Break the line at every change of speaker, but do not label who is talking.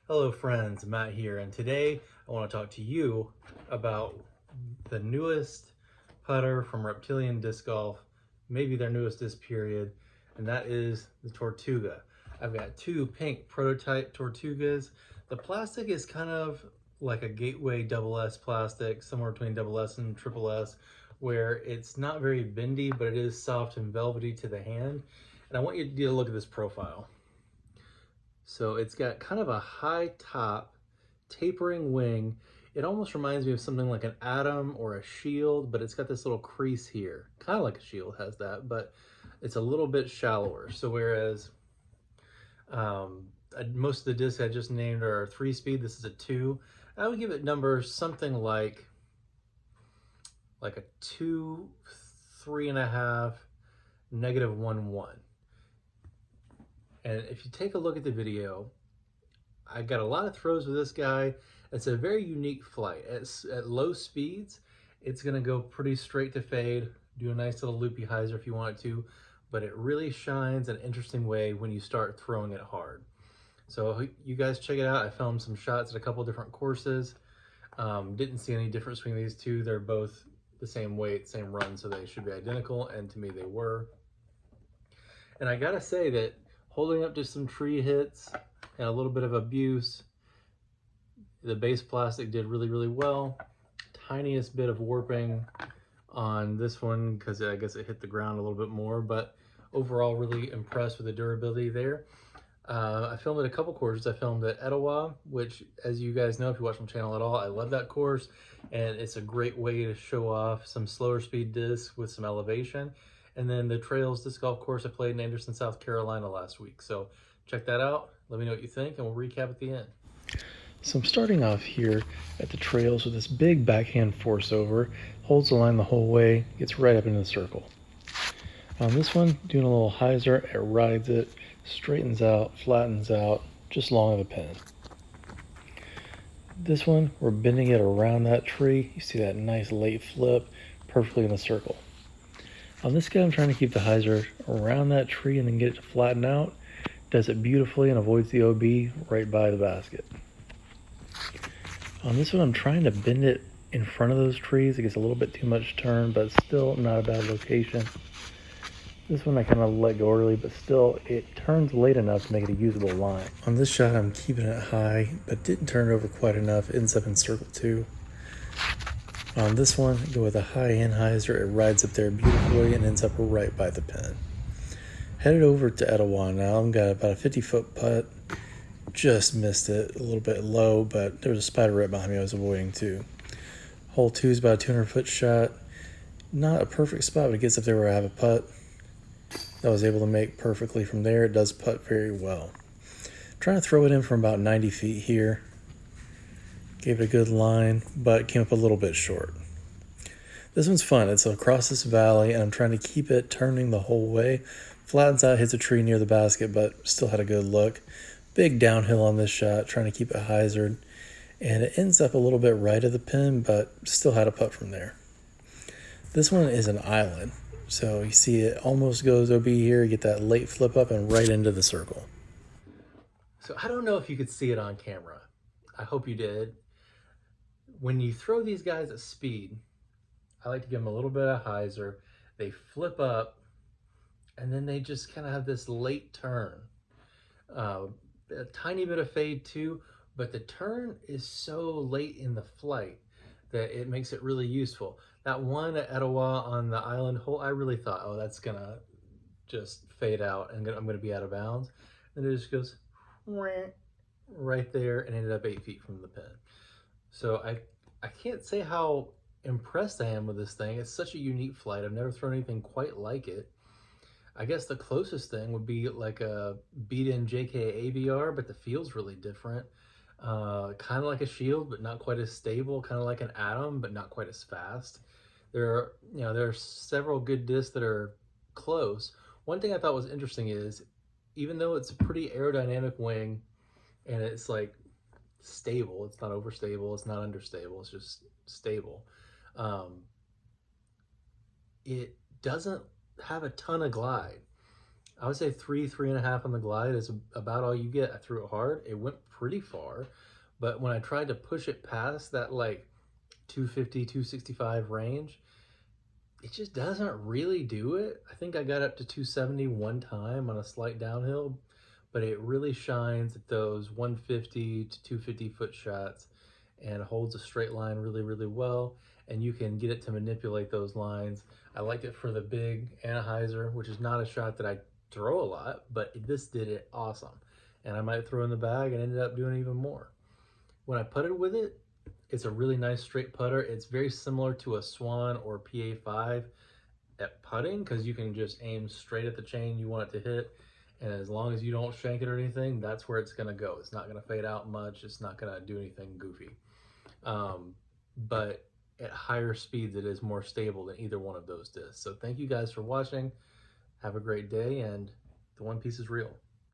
Hello friends, Matt here, and today I want to talk to you about the newest putter from Reptilian Disc Golf, maybe their newest disc period, and that is the Tortuga. I've got two pink prototype Tortugas. The plastic is kind of like a Gateway double S plastic, somewhere between double S and triple S, where it's not very bendy, but it is soft and velvety to the hand. And I want you to get a look at this profile. So it's got kind of a high top, tapering wing. It almost reminds me of something like an Atom or a Shield, but it's got this little crease here. Kind of like a Shield has that, but it's a little bit shallower. So whereas most of the discs I just named are 3-speed, this is a 2. I would give it numbers something like a 2, 3.5, -1, 1. And if you take a look at the video, I got a lot of throws with this guy. It's a very unique flight. At low speeds, it's gonna go pretty straight to fade, do a nice little loopy hyzer if you want it to, but it really shines an interesting way when you start throwing it hard. So you guys check it out. I filmed some shots at a couple different courses. Didn't see any difference between these two. They're both the same weight, same run, so they should be identical, and to me they were. And I gotta say that holding up to some tree hits and a little bit of abuse, the base plastic did really, really well. Tiniest bit of warping on this one because I guess it hit the ground a little bit more, but overall really impressed with the durability there. I filmed at a couple courses. I filmed at Etowah, which, as you guys know, if you watch my channel at all, I love that course, and it's a great way to show off some slower speed discs with some elevation. And then the Trails Disc Golf course I played in Anderson, South Carolina last week. So check that out. Let me know what you think, and we'll recap at the end. So I'm starting off here at the Trails with this big backhand force over, holds the line the whole way, gets right up into the circle. On this one, doing a little hyzer, it rides it, straightens out, flattens out, just long of a pin. This one, we're bending it around that tree. You see that nice late flip, perfectly in the circle. On this guy, I'm trying to keep the hyzer around that tree and then get it to flatten out. Does it beautifully and avoids the OB right by the basket. On this one, I'm trying to bend it in front of those trees. It gets a little bit too much turn, but still not a bad location. This one I kind of let go early, but still it turns late enough to make it a usable line. On this shot, I'm keeping it high, but didn't turn it over quite enough. It ends up in circle 2. On this one, go with a high end hyzer. It rides up there beautifully and ends up right by the pin. Headed over to Etowah now. I've got about a 50-foot putt. Just missed it a little bit low, but there was a spider right behind me I was avoiding too. Hole 2 is about a 200-foot shot. Not a perfect spot, but it gets up there where I have a putt. I was able to make perfectly from there. It does putt very well. Trying to throw it in from about 90 feet here. Gave it a good line, but came up a little bit short. This one's fun. It's across this valley, and I'm trying to keep it turning the whole way. Flattens out, hits a tree near the basket, but still had a good look. Big downhill on this shot, trying to keep it hyzered. And it ends up a little bit right of the pin, but still had a putt from there. This one is an island. So you see it almost goes OB here, you get that late flip up and right into the circle. So I don't know if you could see it on camera. I hope you did. When you throw these guys at speed, I like to give them a little bit of hyzer. They flip up and then they just kind of have this late turn. A tiny bit of fade too, but the turn is so late in the flight that it makes it really useful. That one at Etowah on the island hole, I really thought, oh, that's gonna just fade out and I'm gonna be out of bounds. And it just goes right there and ended up 8 feet from the pin. So I can't say how impressed I am with this thing. It's such a unique flight. I've never thrown anything quite like it. I guess the closest thing would be like a beat-in JK ABR, but the feel's really different. Kind of like a Shield, but not quite as stable. Kind of like an Atom, but not quite as fast. There are several good discs that are close. One thing I thought was interesting is, even though it's a pretty aerodynamic wing, and it's like stable, it's not overstable, it's not understable, it's just stable. It doesn't have a ton of glide. I would say 3.5 on the glide is about all you get. I threw it hard. It went pretty far, but when I tried to push it past that like 250, 265 range, it just doesn't really do it. I think I got up to 270 one time on a slight downhill, but it really shines at those 150 to 250 foot shots and holds a straight line really, really well. And you can get it to manipulate those lines. I like it for the big Anheuser, which is not a shot that I throw a lot, but this did it awesome. And I might throw in the bag and ended up doing even more. When I putted with it, it's a really nice straight putter. It's very similar to a Swan or PA5 at putting, because you can just aim straight at the chain you want it to hit. And as long as you don't shank it or anything, that's where it's gonna go. It's not gonna fade out much. It's not gonna do anything goofy. But at higher speeds, it is more stable than either one of those discs. So thank you guys for watching. Have a great day, and the One Piece is real.